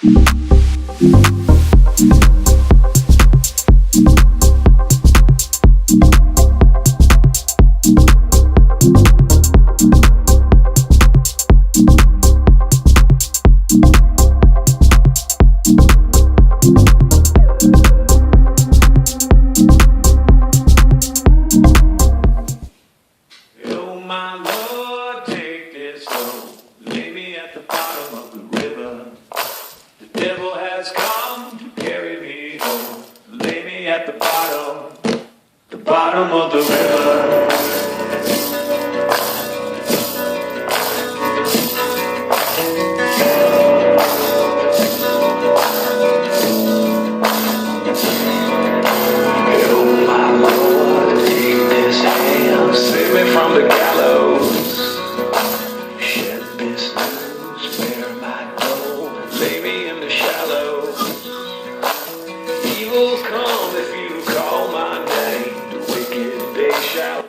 Oh my Lord, take this road. Lay me at the bottom of the river. The devil has come to carry me home. Lay me at the bottom of the river. Oh my Lord, take this hand, save me from the gallows. Shed this news, bear my gold, lay me in the shallows. Evil come if you call my name, the wicked they shall.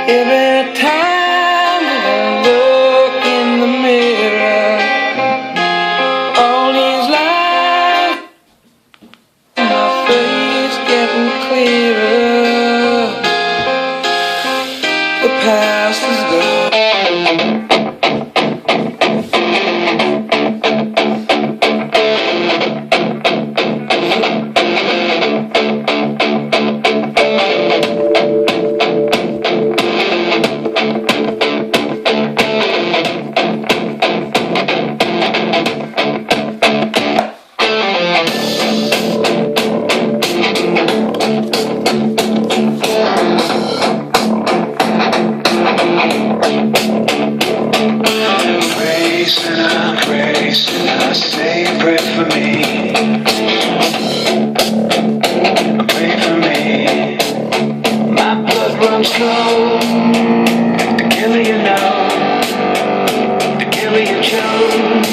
Every time that I look in the mirror, all these lines on my face getting clearer. The past is gone. Grace and I say pray for me. Pray for me. My blood runs cold. The killer you know, the killer you chose.